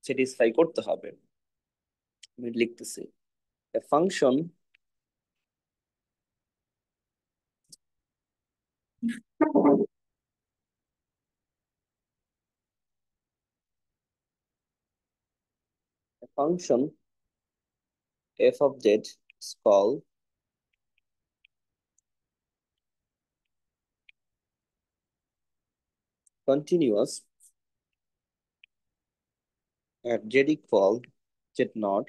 স্যাটিসফাই করতে হবে। আমি লিখতেছি a function a function f of z is called continuous at z equal z naught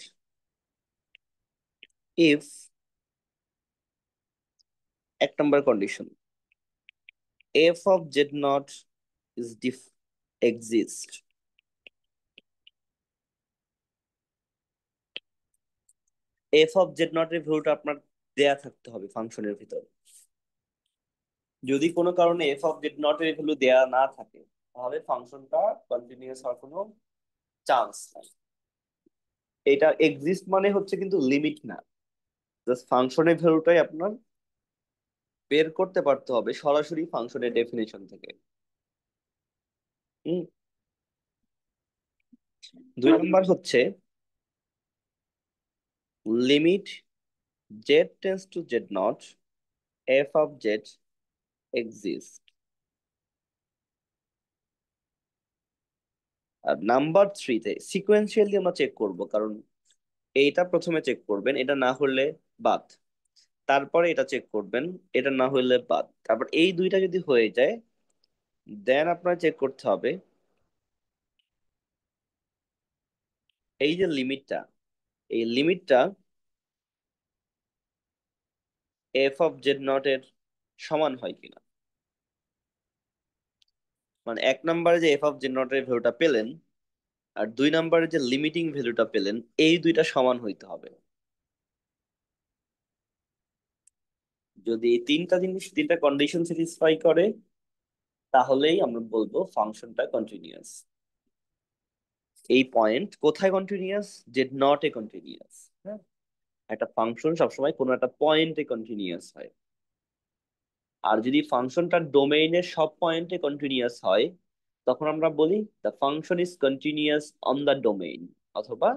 if এক number condition f of z naught is exist, f of z naught এর ভ্যালুটা আপনার দেয়া থাকতে হবে ফাংশনের ভিতর। যদি কোনো কারণে f of z naught এর ভ্যালু দেয়া না থাকে তাহলে ফাংশনটা কন্টিনিউয়াস হওয়ার কোনো চান্স নাই। এটা এক্সিস্ট মানে হচ্ছে কিন্তু লিমিট না, জাস্ট ফাংশনের ভ্যালুটাই আপনার বের করতে পারতে হবে সরাসরি ফাংশনের ডেফিনেশন থেকে। হুম, 2 নম্বর হচ্ছে লিমিট z tends to z naught f of z exist, আর নাম্বার 3 তে সিকোয়েন্সিয়ালি আমরা চেক করব, কারণ এইটা প্রথমে চেক করবেন, এটা না হলে বাদ, তারপরে এটা চেক করবেন, এটা না হলে বাদ, তারপর এই দুইটা যদি হয়ে যায় দেন আপনার চেক করতে হবে এই যে লিমিটটা, এই লিমিটটা f of z naught এর সমান হয় কিনা। মানে 1 নম্বরে যে f of z naught এর ভ্যালুটা পেলেন আর 2 নম্বরে যে লিমিটিং ভ্যালুটা পেলেন এই দুইটা সমান হইতে হবে। যদি এই 3টা কন্ডিশন স্যাটিসফাই করে তাহলেই আমরা বলবো ফাংশনটা কন্টিনিউয়াস। এই পয়েন্ট কোথায় continuous? Z not a continuous. হ্যাঁ, একটা ফাংশন সবসময় কোনো একটা পয়েন্টে কন্টিনিউয়াস হয়, আর যদি ফাংশনটার ডোমেইনের সব পয়েন্টে কন্টিনিউয়াস হয় তখন আমরা বলি the function is continuous on the domain, অথবা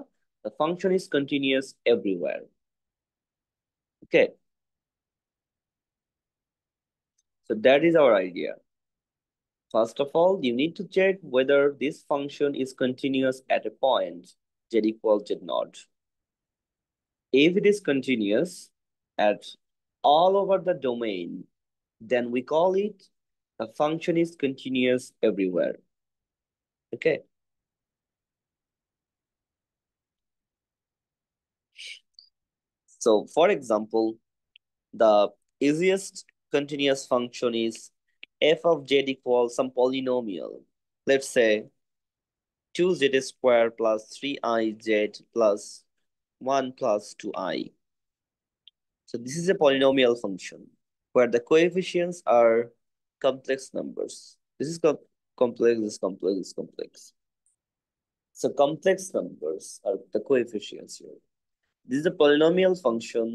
the function is continuous everywhere. Okay, so that is our idea. First of all, you need to check whether this function is continuous at a point z equals z naught. If it is continuous at all over the domain, then we call it a function is continuous everywhere. Okay. So for example, the easiest continuous function is f of z equals some polynomial. Let's say 2z square plus 3iz plus 1 plus 2i. So this is a polynomial function where the coefficients are complex numbers. This is complex, this complex, this complex. So complex numbers are the coefficients here. This is a polynomial function,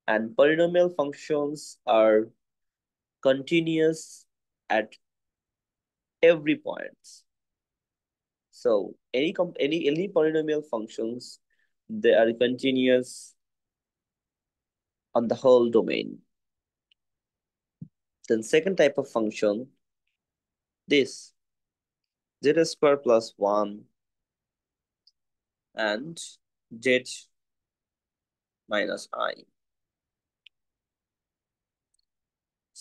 and polynomial functions are continuous at every point. So any polynomial functions, they are continuous on the whole domain. Then second type of function, this z square plus 1 and z minus I.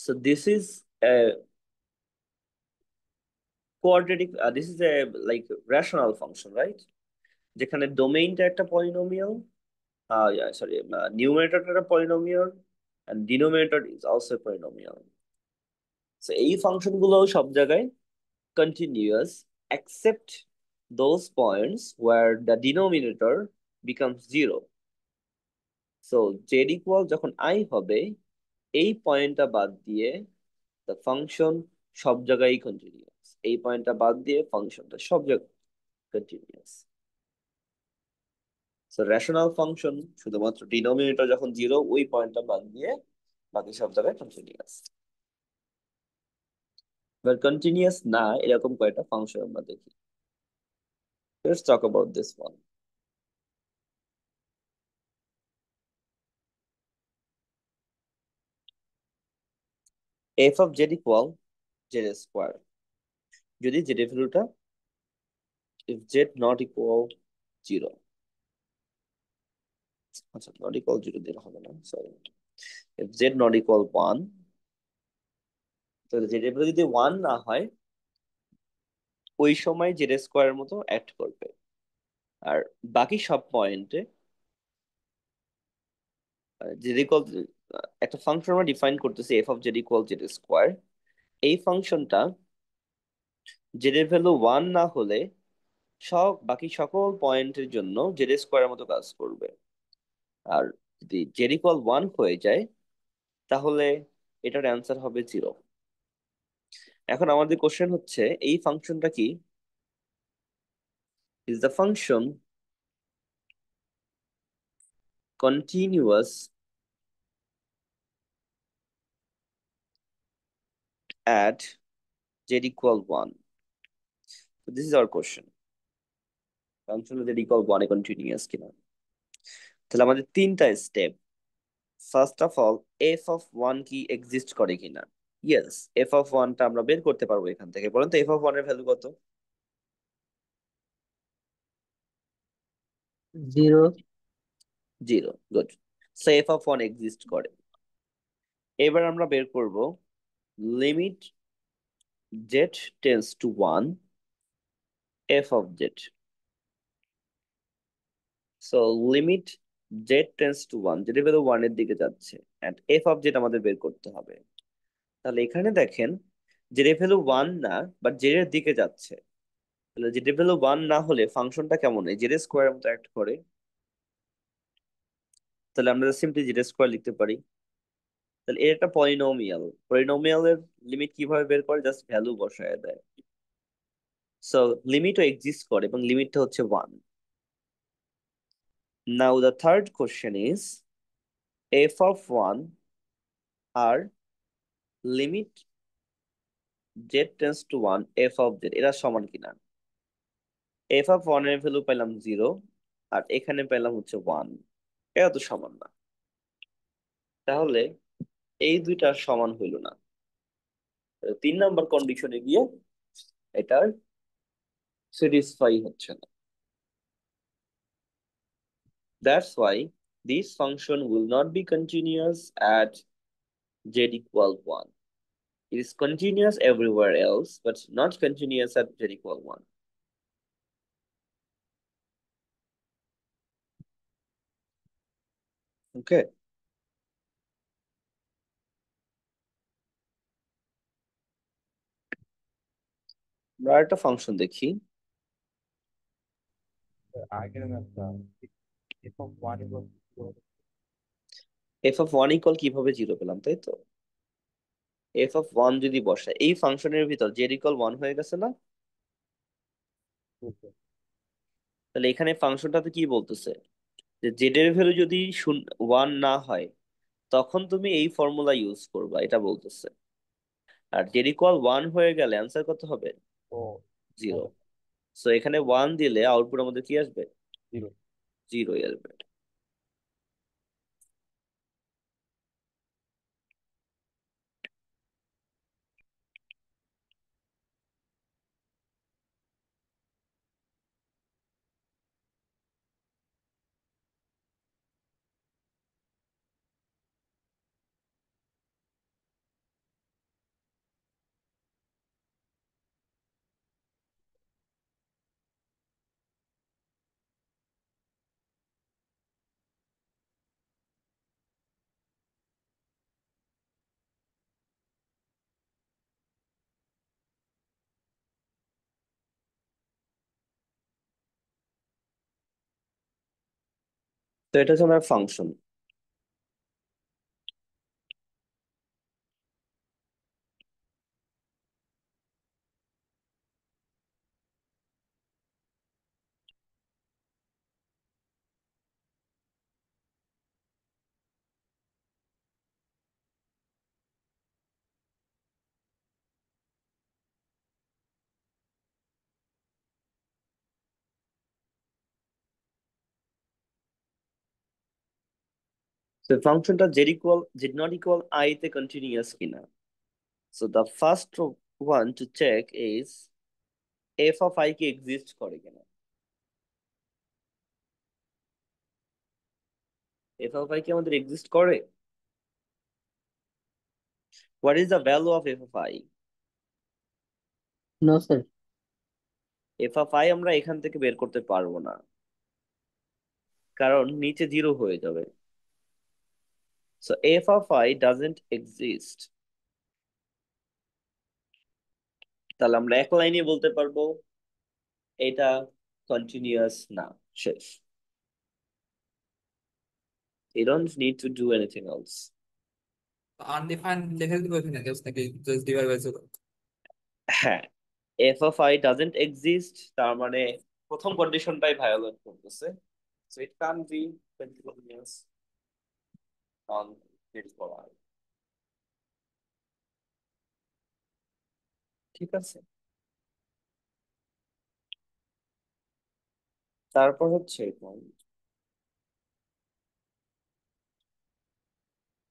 So this is a quadratic, this is a like rational function, right? যেখানে ডোমেইনটা একটা polynomial, numerator একটা polynomial and denominator is also a polynomial. So এই function গুলো সব জায়গায় continuous except those points where the denominator becomes 0. So z equal যখন I হবে, এই পয়েন্টটা বাদ দিয়ে the function সব জায়গায় continuous. এই পয়েন্টটা বাদ দিয়ে ফাংশনটা সব জায়গায় continuous. So rational function শুধুমাত্র denominator যখন 0, ওই পয়েন্টটা বাদ দিয়ে বাকি সব জায়গায় continuous. But continuous না এরকম কয়েকটা ফাংশন আমরা দেখি. Let's talk about this one. f of z equal z square. যদি z এর ভ্যালুটা if z not equal 0. আচ্ছা, not equal 0 দিলে হবে না, sorry. If z not equal 1, তাহলে z এর ভ্যালু যদি 1 না হয়, ওই সময় z স্কয়ারের মতো অ্যাক্ট করবে। আর বাকি সব পয়েন্টে z equal একটা ফাংশন আমরা ডিফাইন করতেছি f of z equal z square. এই ফাংশনটা z এর ভ্যালু 1 না হলে বাকি সকল পয়েন্টের জন্য z স্কয়ারের মতো কাজ করবে। আর যদি z equal 1 হয়ে যায় তাহলে এটার অ্যান্সার হবে 0। এখন আমাদের কোশ্চেন হচ্ছে এই ফাংশনটা কি? Is the function continuous at z equal 1? So this is our question. Function z equal 1 A continuous কিনা? তাহলে আমাদের তিনটা step. First of all f of 1 কি এক্সিস্ট করে কিনা? ইয়েস, f of 1 টা আমরা বের করতে পারবো এখান থেকে। বলেন তো f of 1 এর ভ্যালু কত? 0 0। Good. So f of 1 exist করে। এবার আমরা বের করব limit z tends to 1 f of z। So limit z tends to 1, যেটা ভ্যালু 1 এর দিকে যাচ্ছে, এন্ড f of z আমাদের বের করতে হবে। তাহলে এখানে দেখেন z এর ভ্যালু 1 না, বাট z এর দিকে যাচ্ছে। তাহলে z এর ভ্যালু 1 না হলে ফাংশনটা কেমন? z স্কয়ারের মতো অ্যাক্ট করে। তাহলে আমরা সিম্পলি z স্কয়ার লিখতে পারি। তাহলে এর একটা পলিনোমিয়ালের লিমিট কিভাবে বের করে? জাস্ট ভ্যালু বসায় দেয়। সো লিমিটও এক্সিস্ট করে এবং লিমিটটা হচ্ছে 1। Now the third question is f of 1 আর limit z tends to 1 f of z এরা সমান কিনা? f of 1 এর ভ্যালু পেলাম 0 আর এখানে পেলাম হচ্ছে 1, এরা তো সমান না। তাহলে এই দুইটা সমান হইল না। 3 নাম্বার কন্ডিশনে গিয়ে এটার স্যাটিসফাই হচ্ছে না। That's why this function will not be continuous at z equal 1. It is continuous everywhere else, but not continuous at z equal 1. ওকে, আমরা একটা ফাংশন দেখি। আগের ম্যাথটা F of one equal F of one equal কিভাবে zero পেলাম, তাই তো? F of one যদি বসায় এই ফাংশনের ভিতর জেড ইকুয়াল ওয়ান হয়ে গেছে না? তাহলে এখানে ফাংশনটাতে কি বলতেছে যে জেড এর ভ্যালু যদি ওয়ান না হয় তখন তুমি এই ফর্মুলা ইউজ করবা, এটা বলতেছে। আর জেড ইকুয়াল ওয়ান হয়ে গেলে অ্যান্সার কত হবে? ও জিরো। সো এখানে ওয়ান দিলে আউটপুট আমাদের কি আসবে? জিরো। জিরোই আসবে। তো এটা হচ্ছে আমার ফাংশন। তো ফাংশনটা জেড নট ইকুয়াল আই তে কন্টিনিউয়াস কিনা। So the first one to check is f of i কি এক্সিস্ট করে কিনা। এফ অফ আই কি আমাদের এক্সিস্ট করে? What is the value of f of i? No sir. F of i আমরা এখান থেকে বের করতে পারবো না, কারণ নিচে জিরো হয়ে যাবে। So F of I doesn't exist. তাহলে আমরা এক লাইনে বলতে পারবো এটা কন্টিনিউয়াস না, শেষ। You don't need to do anything else. Undefined লিখে দিতে পারছি না জাস্ট নাকি জাস্ট ডিভাইড বাই জিরো। হ্যাঁ, F of I doesn't exist তার মানে প্রথম কন্ডিশনটাই ভায়োলেট করতেছে। So it can be continuous on it's provide. ঠিক আছে, তারপর হচ্ছে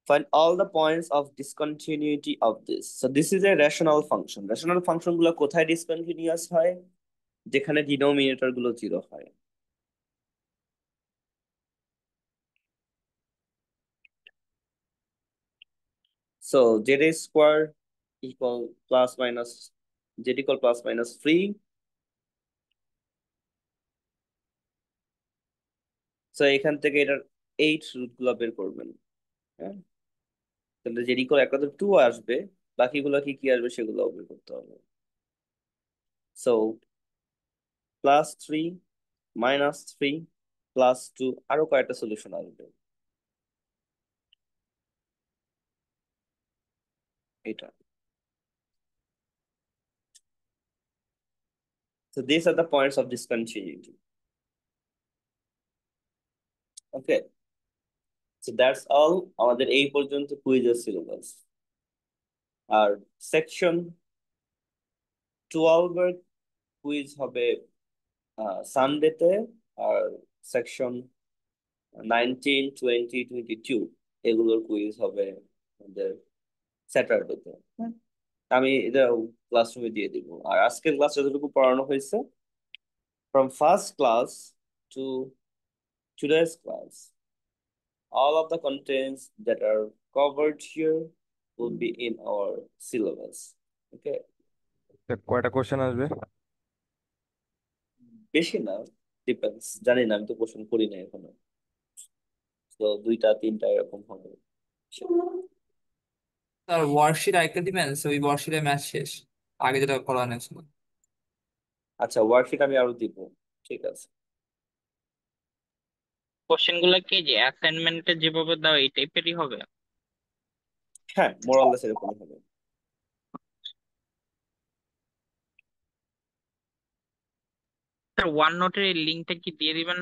find all the points of discontinuity of this. So this is a rational function. Rational function গুলো কোথায় discontinuous হয়? যেখানে ডিনোমিনেটর গুলো জিরো হয়। So z square equal plus minus z equal plus minus 3. So এখান থেকে এটার 8 রুট গুলো বের করবেন। হ্যাঁ, তাহলে z equal একটা তো 2 আসবে, বাকিগুলো কি কি আসবে সেগুলো বের করতে হবে। So প্লাস 3 মাইনাস 3 প্লাস 2 আরো কয়েকটা সলিউশন আসবে। এটা, so these are the points of discontinuity. Okay, so that's all আমাদের এই পর্যন্ত কুইজের সিলেবাস। আর সেকশন 12 এর কুইজ হবে সানডেতে, আর সেকশন 19, 20, 22 এগুলোর কুইজ হবে আমাদের স্যাটারডেতে। আমি এটা ক্লাসরুমে দিয়ে দিব। আর আজকের ক্লাস যতটুকু পড়ানো হয়েছে from first class to today's class, all of the contents that are covered here will be in our syllabus. Okay, কয়টা কোশ্চেন আসবে? বেশি না, ডিপেন্ডস, জানি না, আমি তো কোশ্চেন করি না এখনো। তো দুইটা তিনটা এরকম হবে। স্যার ওয়ার্কশিট আরেকটা দিবেন, so ওই ওয়ার্কশিটে ম্যাথ শেষ, আগে যেটা করানো ছিল। আচ্ছা, ওয়ার্কশিট আমি আরো দিব। ঠিক আছে। কোশ্চেন গুলা কি যে অ্যাসাইনমেন্টে যেভাবে দাও এই টাইপেরই হবে? হ্যাঁ, মোরাললেস এরকমই হবে। স্যার ওয়ান নোটের এই লিঙ্কটা কি দিয়ে দিবেন না?